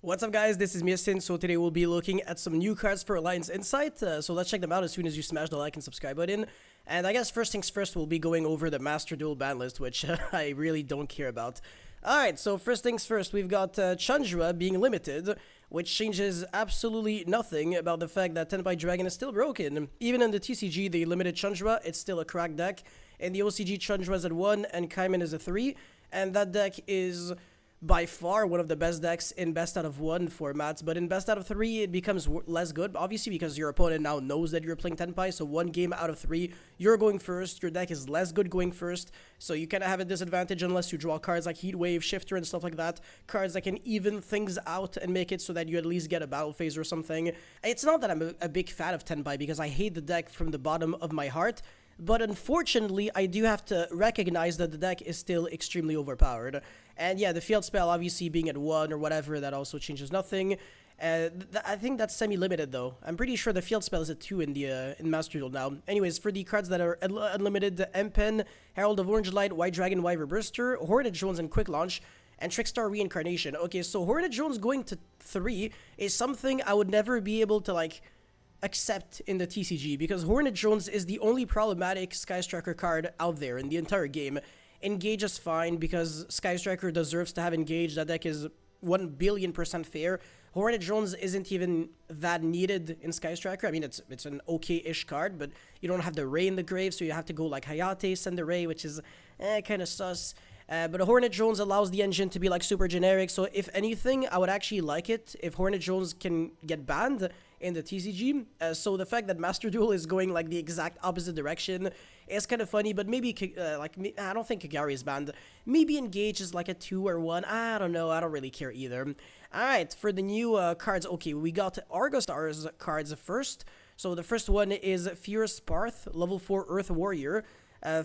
What's up guys, this is Miasin. So today we'll be looking at some new cards for Alliance Insight, so let's check them out as soon as you smash the like and subscribe button. And I guess first things first, we'll be going over the Master Duel ban list, which I really don't care about. Alright, so first things first, we've got Chandra being limited, which changes absolutely nothing about the fact that Tenpai Dragon is still broken. Even in the TCG, they limited Chandra, it's still a cracked deck. In the OCG, Chandra is at 1 and Kaiman is at 3, and that deck is by far one of the best decks in best out of 1 formats, but in best out of 3 it becomes less good, obviously, because your opponent now knows that you're playing Tenpai. So 1 game out of 3 you're going first, your deck is less good going first, so you kind of have a disadvantage unless you draw cards like Heatwave, Shifter and stuff like that, cards that can even things out and make it so that you at least get a battle phase or something. It's not that I'm a big fan of Tenpai, because I hate the deck from the bottom of my heart, but unfortunately, I do have to recognize that the deck is still extremely overpowered. And yeah, the field spell obviously being at 1 or whatever, that also changes nothing. I think that's semi-limited though. I'm pretty sure the field spell is at 2 in the in Master Duel now. Anyways, for the cards that are unlimited, the M-Pen, Herald of Orange Light, White Dragon, Wyver Burster, Hornet Jones and Quick Launch, and Trickstar Reincarnation. Okay, so Hornet Jones going to 3 is something I would never be able to accept in the TCG, because Hornet Jones is the only problematic Sky Striker card out there in the entire game. Engage is fine because Sky Striker deserves to have Engage. That deck is 1,000,000,000% fair. Hornet Jones isn't even that needed in Sky Striker. I mean, it's an okay-ish card, but you don't have the Ray in the grave, so you have to go like Hayate, send the Ray, which is kind of sus. But Hornet Jones allows the engine to be super generic, so if anything, I would actually like it if Hornet Jones can get banned in the TCG. So the fact that Master Duel is going the exact opposite direction is kind of funny, but maybe I don't think Kagari is banned. Maybe Engage is a 2 or 1. I don't know. I don't really care either. Alright, for the new cards, okay, we got Argostars cards first. So the first one is Fierce Parth, level 4 Earth Warrior.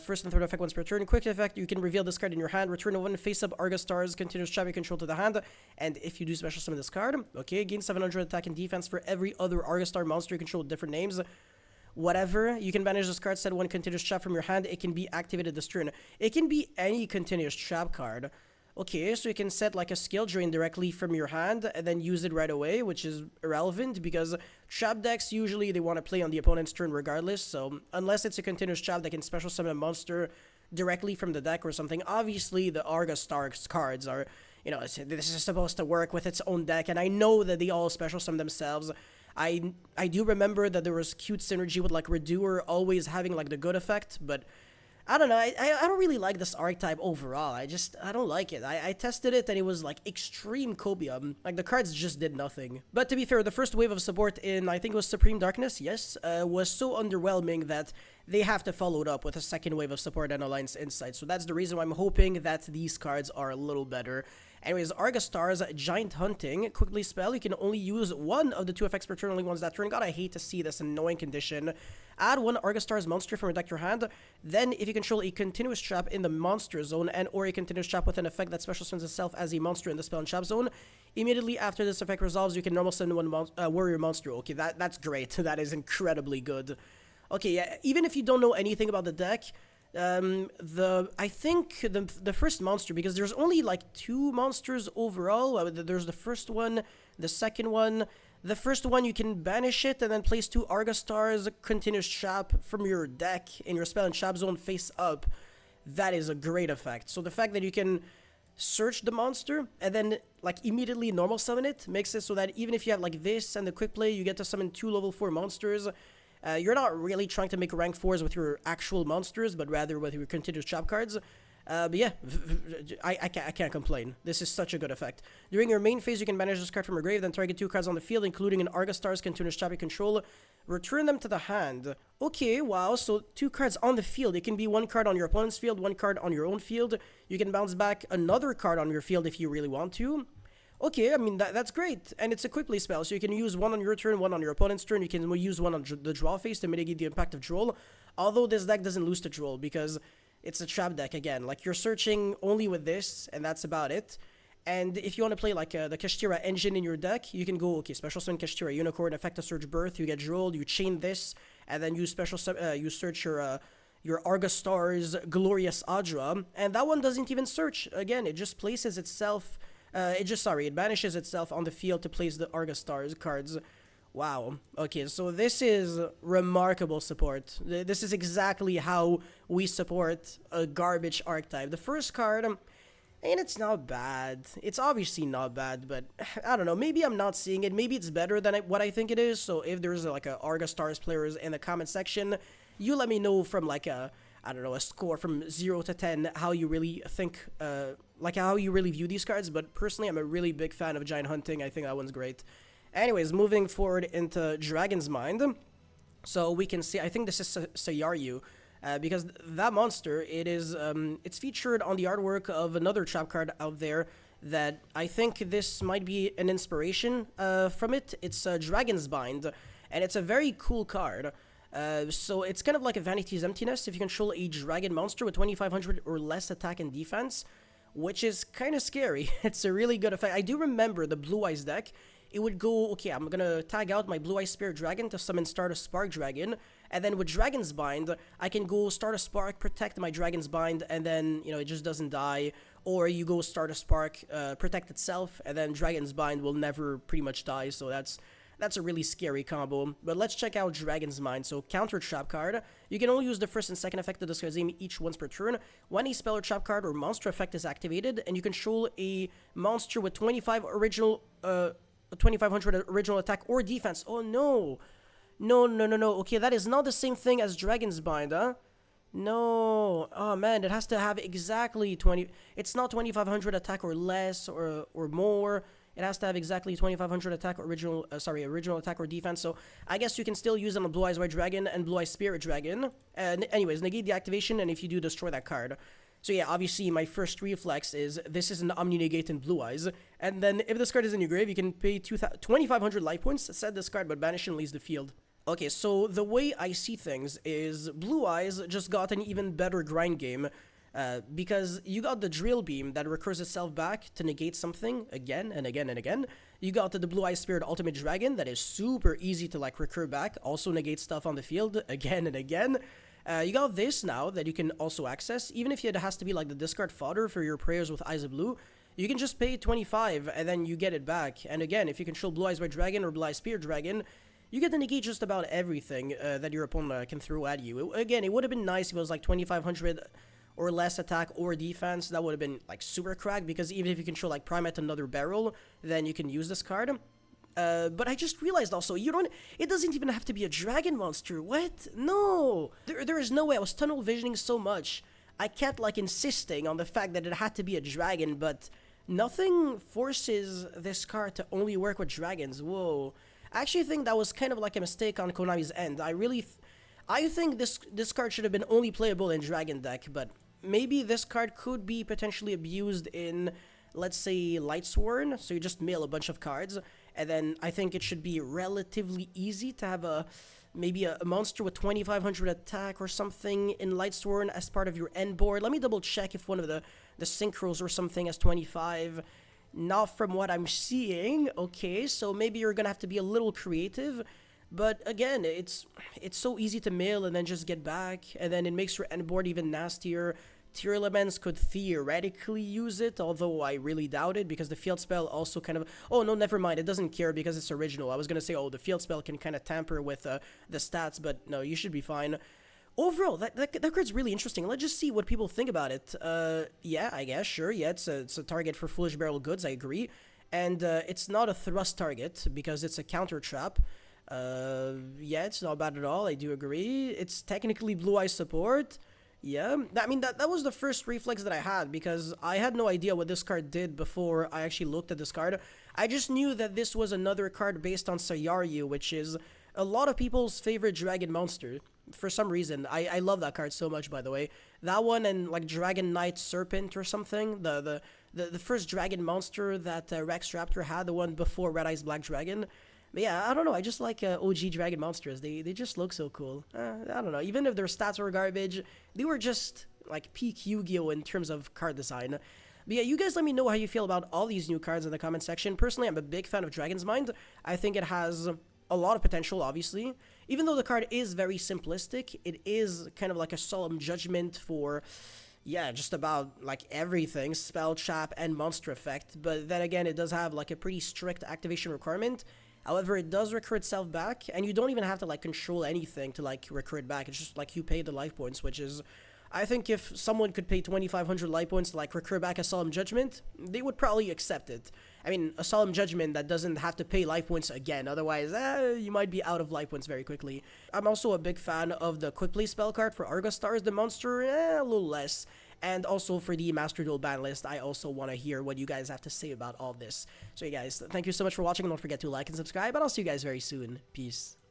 First and third effect once per turn. Quick effect, you can reveal this card in your hand, return 1 face-up Argostars, continuous trap control to the hand, and if you do special summon this card, okay, gain 700 attack and defense for every other Argostar monster you control with different names. Whatever, you can banish this card, set 1 continuous trap from your hand, it can be activated this turn. It can be any continuous trap card. Okay, so you can set a skill drain directly from your hand and then use it right away, which is irrelevant because trap decks usually they want to play on the opponent's turn regardless. So unless it's a continuous trap that can special summon a monster directly from the deck or something, obviously the Argostars cards are, this is supposed to work with its own deck, and I know that they all special summon themselves. I do remember that there was cute synergy with Redoer always having the good effect, but I don't know, I don't really like this archetype overall. I don't like it. I tested it and it was extreme copium. The cards just did nothing. But to be fair, the first wave of support in, I think it was Supreme Darkness, yes, was so underwhelming that they have to follow it up with a second wave of support and Alliance Insight. So that's the reason why I'm hoping that these cards are a little better. Anyways, Argostars, Giant Hunting, quickly spell, you can only use 1 of the 2 effects per turn, only once that turn. God, I hate to see this annoying condition. Add 1 Argostars monster from your deck to your hand, then if you control a continuous trap in the monster zone and or a continuous trap with an effect that special summons itself as a monster in the spell and trap zone, immediately after this effect resolves, you can normal summon 1 warrior monster. Okay, that's great. That is incredibly good. Okay, yeah, even if you don't know anything about the deck, I think the first monster, because there's only 2 monsters overall. There's the first one, the second one. The first one, you can banish it and then place 2 Argostars continuous trap from your deck in your spell and trap zone face up. That is a great effect. So the fact that you can search the monster and then immediately normal summon it makes it so that even if you have this and the quick play, you get to summon 2 level 4 monsters. You're not really trying to make rank 4s with your actual monsters, but rather with your continuous trap cards. But yeah, I can't complain. This is such a good effect. During your main phase, you can banish this card from your grave, then target 2 cards on the field, including an Argostars continuous trap you control. Return them to the hand. Okay, wow, so 2 cards on the field. It can be 1 card on your opponent's field, 1 card on your own field. You can bounce back another card on your field if you really want to. Okay, I mean, that's great, and it's a quick play spell, so you can use 1 on your turn, 1 on your opponent's turn. You can use 1 on the draw phase to mitigate the impact of Duel, although this deck doesn't lose to Duel, because it's a trap deck again. You're searching only with this, and that's about it. And if you want to play the Kashtira engine in your deck, you can go, okay, special summon Kashtira Unicorn, effect a Surge Birth, you get Duel, you chain this, and then you you search your Argostars Glorious Adra, and that one doesn't even search. Again, it just places itself it banishes itself on the field to place the Argostars cards. Wow. Okay, so this is remarkable support. This is exactly how we support a garbage archetype. The first card, and it's not bad. It's obviously not bad, but I don't know. Maybe I'm not seeing it. Maybe it's better than what I think it is. So if there's like a Argostars players in the comment section, you let me know from like a, I don't know, a score from 0 to 10, how you really think, like how you really view these cards. But personally, I'm a really big fan of Giant Hunting. I think that one's great. Anyways, moving forward into Dragon's Mind. So we can see, I think this is Sayaryu. Because that monster, it's featured on the artwork of another trap card out there that I think this might be an inspiration from it. It's Dragon's Bind, and it's a very cool card. So it's kind of like a Vanity's Emptiness if you control a dragon monster with 2500 or less attack and defense, which is kind of scary. It's a really good effect. I do remember the Blue Eyes deck. It would go, okay, I'm gonna tag out my Blue Eyes Spirit Dragon to summon start a Spark Dragon, and then with Dragon's Bind, I can go start a Spark, protect my Dragon's Bind, and then, you know, it just doesn't die, or you go start a Spark, protect itself, and then Dragon's Bind will never pretty much die, so that's a really scary combo. But let's check out Dragon's Mind. So counter trap card. You can only use the first and second effect of this card's aim each once per turn. When a spell or trap card or monster effect is activated, and you control a monster with 2500 original attack or defense. Oh no. No. Okay, that is not the same thing as Dragon's Bind, huh? No. Oh man, it has to have exactly 20. It's not 2500 attack or less or more. It has to have exactly 2500 attack original attack or defense. So I guess you can still use it on Blue Eyes White Dragon and Blue Eyes Spirit Dragon. Anyways, negate the activation, and if you do, destroy that card. So yeah, obviously my first reflex is this is an Omni Negate in Blue Eyes. And then if this card is in your grave, you can pay 2500 life points, set this card, but banish and leaves the field. Okay, so the way I see things is Blue Eyes just got an even better grind game. Because you got the Drill Beam that recurs itself back to negate something again and again and again. You got the Blue Eyes Spirit Ultimate Dragon that is super easy to like recur back, also negate stuff on the field again and again. You got this now that you can also access, even if it has to be like the discard fodder for your prayers with Eyes of Blue. You can just pay 25 and then you get it back. And again, if you control Blue Eyes White Dragon or Blue Eyes Spirit Dragon, you get to negate just about everything that your opponent can throw at you. Again, it would have been nice if it was like 2500 or less attack or defense. That would have been like super cracked, because even if you control like Primate another barrel, then you can use this card. But I just realized also, it doesn't even have to be a dragon monster. What? No! There is no way. I was tunnel visioning so much. I kept like insisting on the fact that it had to be a dragon, but nothing forces this card to only work with dragons. Whoa. I actually think that was kind of like a mistake on Konami's end. I think this card should have been only playable in dragon deck, but maybe this card could be potentially abused in, let's say, Lightsworn. So you just mill a bunch of cards, and then I think it should be relatively easy to have maybe a monster with 2500 attack or something in Lightsworn as part of your end board. Let me double check if one of the synchros or something has 25. Not from what I'm seeing. Okay, so maybe you're gonna have to be a little creative. But again, it's so easy to mill and then just get back, and then it makes your end board even nastier. Tier Elements could theoretically use it, although I really doubt it, because the field spell also kind of... Oh, no, never mind, it doesn't care because it's original. I was gonna say, oh, the field spell can kind of tamper with the stats, but no, you should be fine. Overall, that card's really interesting. Let's just see what people think about it. Yeah, I guess, sure, yeah, it's a target for Foolish Barrel Goods, I agree. And it's not a thrust target, because it's a counter trap. Yeah, it's not bad at all, I do agree. It's technically Blue Eye support. Yeah, I mean, that was the first reflex that I had, because I had no idea what this card did before I actually looked at this card. I just knew that this was another card based on Sayaryu, which is a lot of people's favorite dragon monster. For some reason, I love that card so much, by the way. That one and, like, Dragon Knight Serpent or something. The first dragon monster that Rex Raptor had, the one before Red Eyes Black Dragon. But yeah, I don't know, I just like OG dragon monsters. They just look so cool. I don't know, even if their stats were garbage, they were just like peak Yu-Gi-Oh! In terms of card design. But yeah, you guys let me know how you feel about all these new cards in the comment section. Personally, I'm a big fan of Dragon's Mind. I think it has a lot of potential, obviously. Even though the card is very simplistic, it is kind of like a solemn judgment for... yeah, just about like everything, spell, trap, and monster effect. But then again, it does have like a pretty strict activation requirement. However, it does recur itself back, and you don't even have to like control anything to like recur it back. It's just like you pay the life points, which is, I think if someone could pay 2,500 life points to like recur back a Solemn Judgment, they would probably accept it. I mean, a Solemn Judgment that doesn't have to pay life points again, otherwise, you might be out of life points very quickly. I'm also a big fan of the Quick Play spell card for Argostars, the monster, a little less. And also for the Master Duel ban list, I also want to hear what you guys have to say about all this. So, you guys, thank you so much for watching, and don't forget to like and subscribe, and I'll see you guys very soon. Peace.